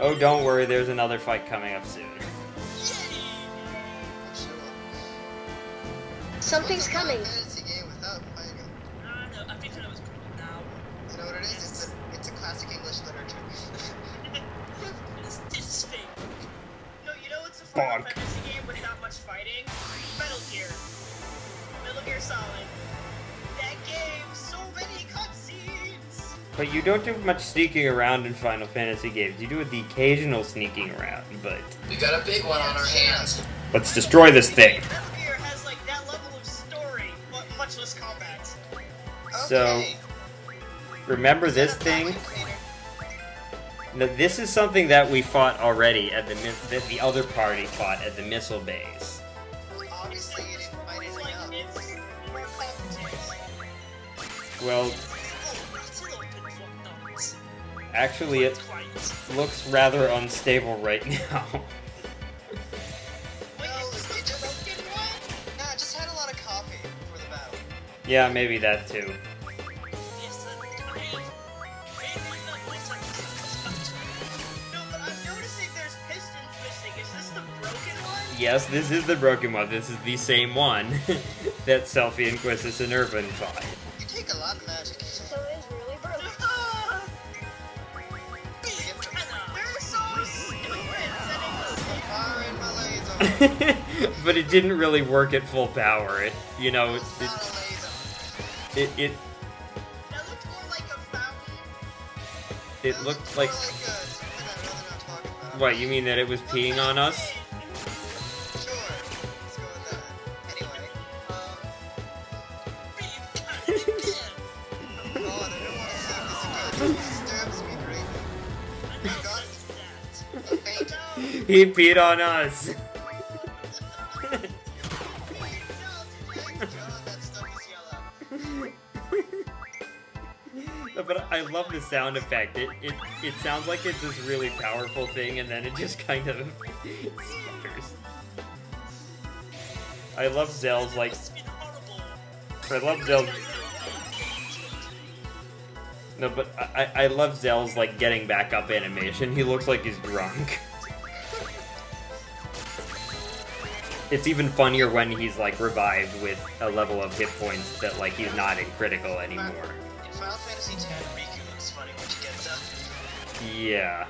Oh, don't worry, there's another fight coming up soon. Something's coming. Fantasy game without fighting. No, I think I was cool now. You know what it is? It's a classic English literature. It's this thing. No, you know what's a Final Fantasy game with not much fighting? Metal Gear. Metal Gear Solid. That game, so many cutscenes! But you don't do much sneaking around in Final Fantasy games. You do the occasional sneaking around, but... We got a big one on our hands. Let's destroy this thing. Metal Gear has like that level of story, but much less combat. So, remember this thing? Now, this is something that we fought already at that the other party fought at the missile base. Obviously, you didn't fight It's anything like, else. it's more competitive. Well, It's a little bit fucked up. actually it Quite. looks rather unstable right now. Wait, No, is this it just- the broken one? Nah, it just had a lot of coffee for the battle. Yeah, maybe that too. Yes, no, but I'm noticing there's pistons missing. Is this the broken one? Yes, this is the broken one. This is the same one that Selphie and Quistis and Irvine fought. You take a lot of magic. So it's really broken. They're so stupid setting the same. Fire in my laser. But it didn't really work at full power. It, you know, It's not a laser. it That looked more like a fountain. it That looked more like. something I'd rather not talk about. What, you mean that it was peeing on us? Sure. Let's go with that. Anyway, God, I don't want to see this again. It disturbs me greatly. Got a faint He peed on us. that stuff is yellow. No, but I love the sound effect. It sounds like it's this really powerful thing, and then it just kind of sputters. I love Zell's like. I love Zell's. No, but I love Zell's like getting back up animation. He looks like he's drunk. It's even funnier when he's like revived with a level of hit points that like he's not in critical anymore. In Final Fantasy X, Raikou looks funny when she gets up. Yeah.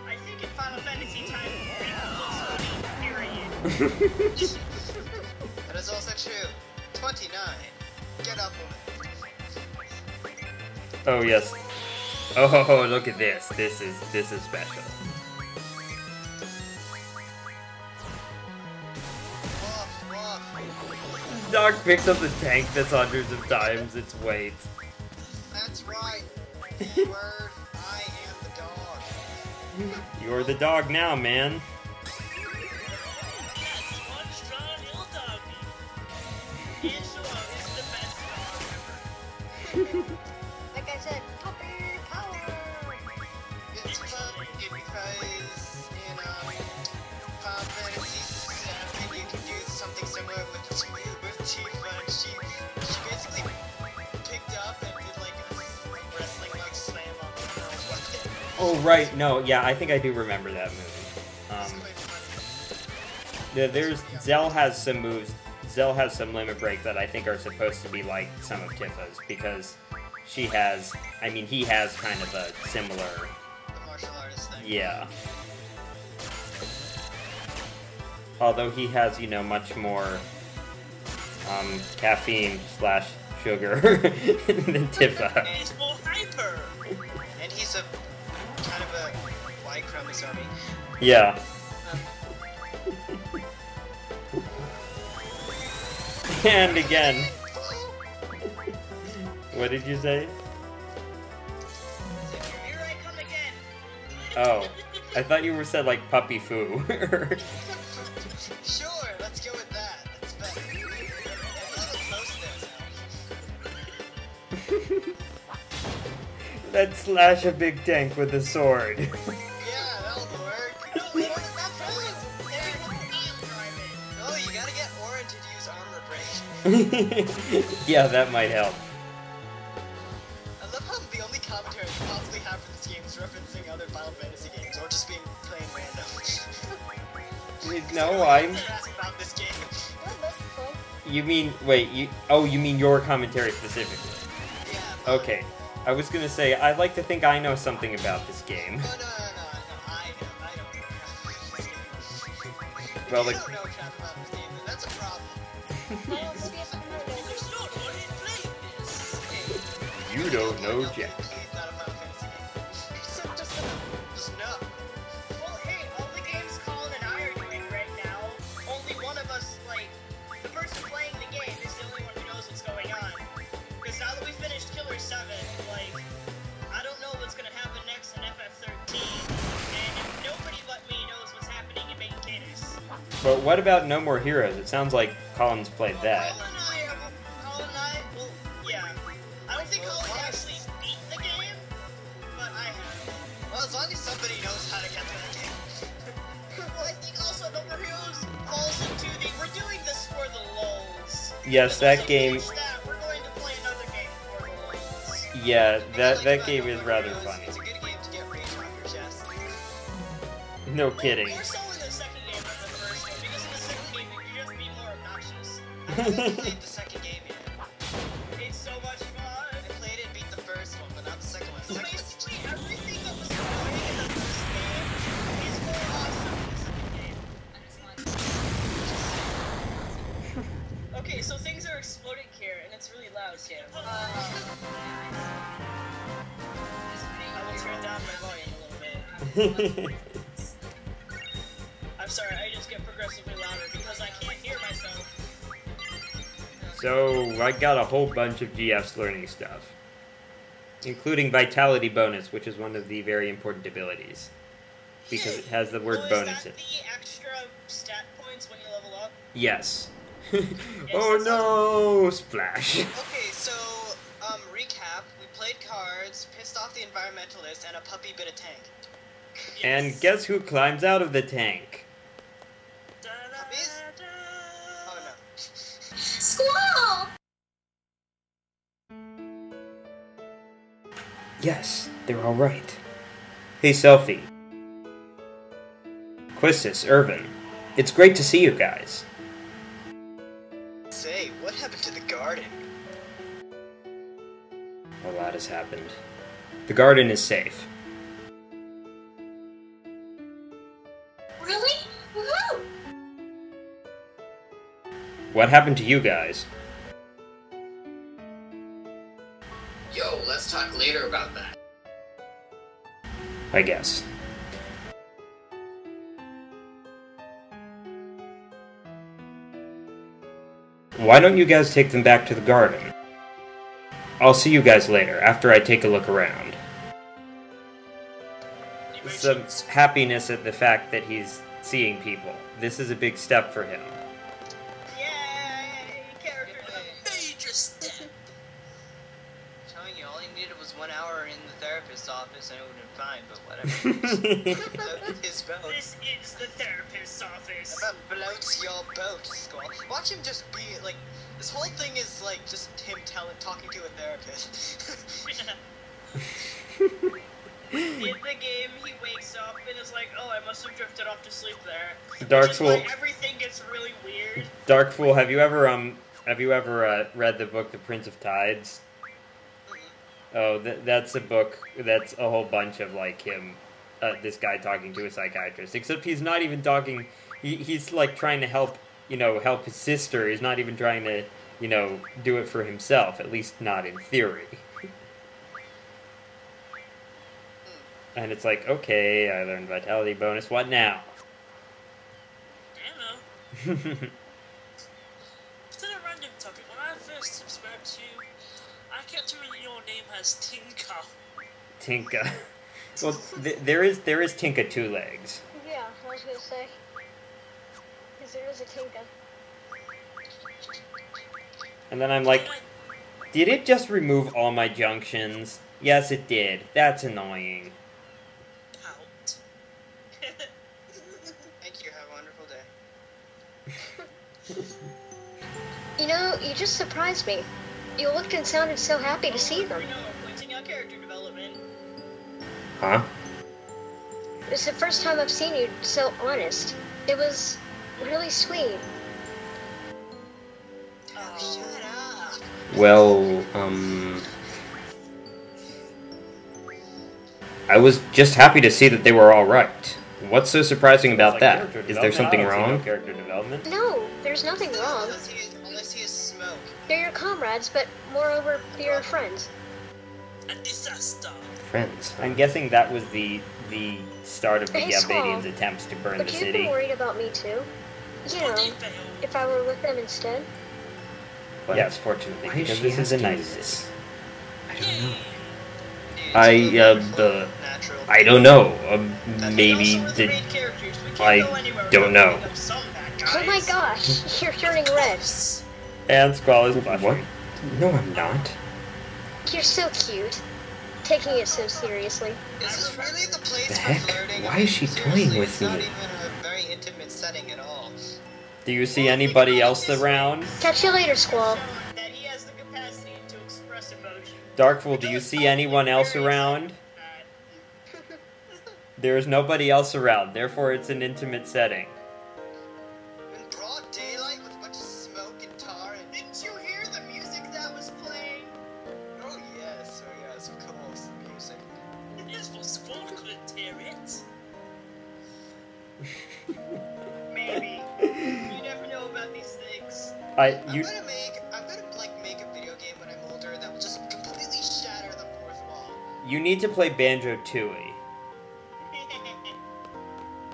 I think in Final Fantasy X, Raikou looks funny, period. That is also true. 29. Get up, woman. Oh yes. Oh, look at this. This is special. Off, off. Dog picks up the tank that's hundreds of times its weight. That's right. Keyword, I am the dog. You're the dog now, man. That's one strong little doggy. Angelo is the best dog ever. Like I said, puppy power. It's fun because in Final Fantasy VII you can do something similar with Tifa, and she basically picked up and did like a wrestling like slam on the girl's weapon. Oh right, no, yeah, I think I do remember that move. It's quite funny. Yeah, there's Zell has some moves. Zell has some limit break that I think are supposed to be like some of Tifa's because she has. I mean, he has kind of a similar. The martial artist thing. Yeah. Although he has, you know, much more caffeine / sugar than Tifa. He's more hyper. And he's a kind of a Y chromosome. Yeah. And again. What did you say? Here I come again. Oh, I thought you were said like puppy foo. Sure, let's go with that. That's better. You're a little close there, Zell. Let's slash a big tank with a sword. Yeah, that'll work. No, that's right. There, I'm driving. Oh, you gotta get Orange to use armor break. Yeah, that might help. I love how the only commentary you possibly have for this game is referencing other Final Fantasy games, or just being plain random. No, I'm... Ask about this game. Well, that's fun. You mean... Wait, you... Oh, you mean your commentary specifically? Yeah. Okay. I was gonna say, I'd like to think I know something about this game. No, I don't know this game. Well, If like... you don't know crap about this game, then that's a problem. Well, maybe if I'm not There's no one in playing this. You don't know Jack. It's not a Final Fantasy game. So just no. Well, hey, all the games Colin and I are doing right now, only one of us, like, the person playing the game is the only one who knows what's going on. Because now that we finished Killer 7, like, I don't know what's gonna happen next in FF13, and if nobody but me knows what's happening in main Canis. But what about No More Heroes? It sounds like Colin's played that. Colin and I, well, yeah. I don't think Colin actually beat the game, but I have. Well, as long as somebody knows how to get through the game. Well, I think also No More Heroes falls into the, we're doing this for the lulz. Yes, that game... We're going to play another game for the lulz. Yeah, that Like, game is rather Heroes, funny. It's a good game to get rage off your chest. No kidding. More so in the second game than the first one, because in the second game you just be more obnoxious. I haven't played the second game yet. It's so much fun. I played it, beat the first one, but not the second one. The So second one's basically, everything that was annoying in the first game is more awesome in the second game. Okay, so things are exploding here, and it's really loud, Cam. I will turn down my volume a little bit. I'm sorry, I just get progressively louder because I can't hear myself. So, I got a whole bunch of GF's learning stuff. Including Vitality Bonus, which is one of the very important abilities. Because it has the word bonus in it. Is that the extra stat points when you level up? Yes. Oh no! Splash. Okay, so, recap. We played cards, pissed off the environmentalist, and a puppy bit a tank. And guess who climbs out of the tank? Puppies? Oh no. Squall! Yes, they're alright. Hey, Selphie. Quistis, Irvine. It's great to see you guys. Say, what happened to the garden? A lot has happened. The garden is safe. Really? Woohoo! What happened to you guys? Yo, let's talk later about that. I guess. Why don't you guys take them back to the garden? I'll see you guys later, after I take a look around. Some happiness at the fact that he's seeing people. This is a big step for him. Yay! Character development. Major step. Telling you, all he needed was 1 hour in the therapist's office and it would have been fine, but whatever. Float his boat. This is the therapist's office. About floats your boat, Squall. Watch him just be, like, this whole thing is, like, just him talking to a therapist. In the game, he wakes up and is like, "Oh, I must have drifted off to sleep there." Darkfool. Everything gets really weird. Darkfool, have you ever read the book The Prince of Tides? Oh, that's a book. That's a whole bunch of like him, this guy talking to a psychiatrist. Except he's not even talking. He's like trying to help his sister. He's not even trying to, do it for himself. At least not in theory. And it's like, okay, I learned Vitality Bonus. What now? I don't know. It's a random topic. When I first subscribed to you, I kept reading your name as Tinka. Tinka. Well, there is Tinka Two Legs. Yeah, I was gonna say. Because there is a Tinka. And then I'm like, did it just remove all my junctions? Yes, it did. That's annoying. Out. Thank you, have a wonderful day. You know, you just surprised me. You looked and sounded so happy to see them. Rinoa pointing out character development. Huh? It's the first time I've seen you so honest. It was really sweet. Oh, shut up. Well, I was just happy to see that they were all right. What's so surprising about that? Is there something wrong? Character development. No, there's nothing wrong. Unless he is smoke. They're your comrades, but moreover, they're your friends. A disaster. Friends. I'm guessing that was the start of the Hey, Squall. Albanians' attempts to burn But the you've city. been worried about me too. You What know, did fail? if I were with them instead. But Yes, fortunately, why is because she this is a asking nice this? city. I don't know. Dude, I, it's wonderful, natural. I don't know. Also, Maybe we're the the. main characters. We can't I go anywhere don't without know. beating up some bad Oh my guys. gosh, you're turning red. And Squall is blushing. What? No, I'm not. You're so cute. Taking it so seriously. Is this really the place The for heck? flirting? Why is she Seriously, toying with it's not me? even a very intimate setting at all. Do you see anybody else around? Catch you later, Squall. That he has the capacity to express emotion. Darkful, do you see anyone else around? There is nobody else around, therefore it's an intimate setting. In broad daylight with a bunch of smoke and tar and... Didn't you hear the music that was playing? Oh yes, of course, music. Yes, well, Squall couldn't hear it. Maybe. You never know about these things. I'm gonna make a video game when I'm older that will just completely shatter the fourth wall. You need to play Banjo-Tooie.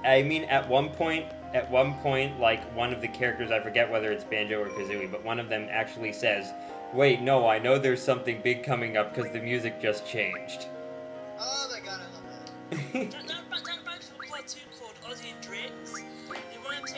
I mean, at one point, like, one of the characters, I forget whether it's Banjo or Kazooie, but one of them actually says, "Wait, no, I know there's something big coming up because the music just changed." Oh my god, I love that. That reminds me of a cartoon called Ozzy and Drix. They want to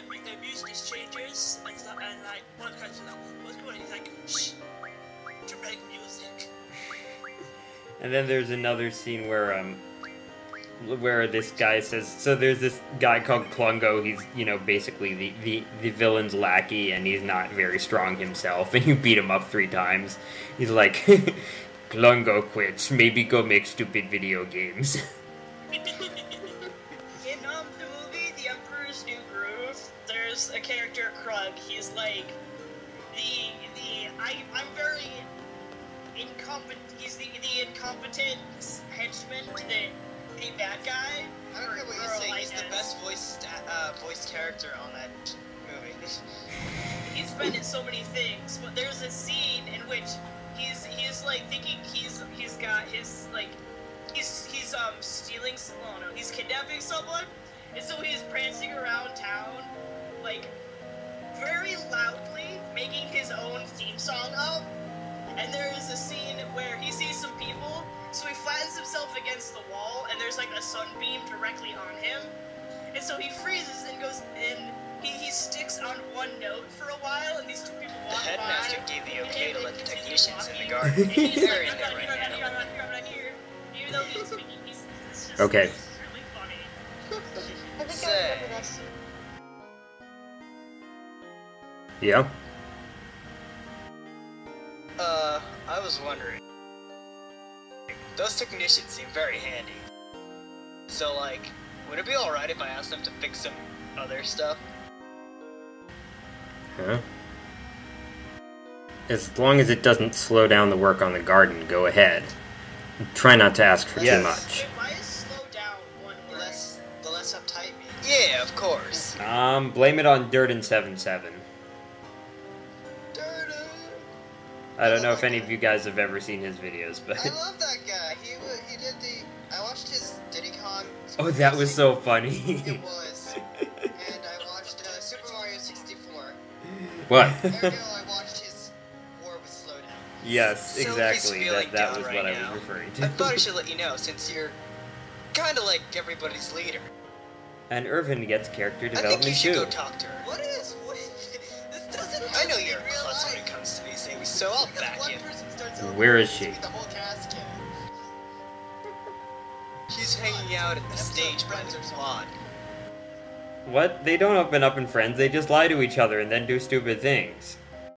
when the music just changes and like one character's like, "What's going on?" He's like, "Shh, dramatic music." And then there's another scene where this guy says, so there's this guy called Klungo, he's, you know, basically the villain's lackey, and he's not very strong himself, and you beat him up 3 times. He's like, Klungo quits, maybe go make stupid video games. In the movie The Emperor's New Groove, there's a character Krug. He's like I'm very incompetent. He's the incompetent henchman to the bad guy. I don't know what you're saying, he's the best voice character on that movie. He's been in so many things, but there's a scene in which he's like thinking he's got his like he's stealing. Oh no, he's kidnapping someone, and so he's prancing around town like very loudly, making his own theme song up. And there is a scene where he sees some people, so he flattens himself against the wall, and there's like a sunbeam directly on him. And so he freezes and goes, and he sticks on one note for a while, and these two people The walk headmaster by. gave the and okay to they let the continue technicians in the walking, garden. and he's They're like, in there I'm right not now. here, I'm not here. Even though he's speaking, it's just, Okay. it's really funny. I think I Say. remember this. Yeah? I was wondering. Those technicians seem very handy. So, like, would it be alright if I asked them to fix some other stuff? Huh? As long as it doesn't slow down the work on the garden, go ahead. Try not to ask for too Yes. much. Wait, why is slow down one The word? less uptight me. Yeah, of course. Blame it on Durden77. I don't know if any of you guys have ever seen his videos, but... I love that guy. He did the... I watched his DiddyCon. Oh, that was so funny. It was. And I watched Super Mario 64. What? Ergo, I watched his War with Slowdown. Yes, Selphie's exactly. feeling That down was right what I now. was referring I to. thought I should let you know, since you're kinda like everybody's leader. And Irvine gets character I think development you should too. go talk to her. This doesn't I know you're a klutz when it comes to these things, so I'll back you. Where is she? The whole cast can. She's hanging out at the stage by the quad. What? They don't open up in friends, they just lie to each other and then do stupid things.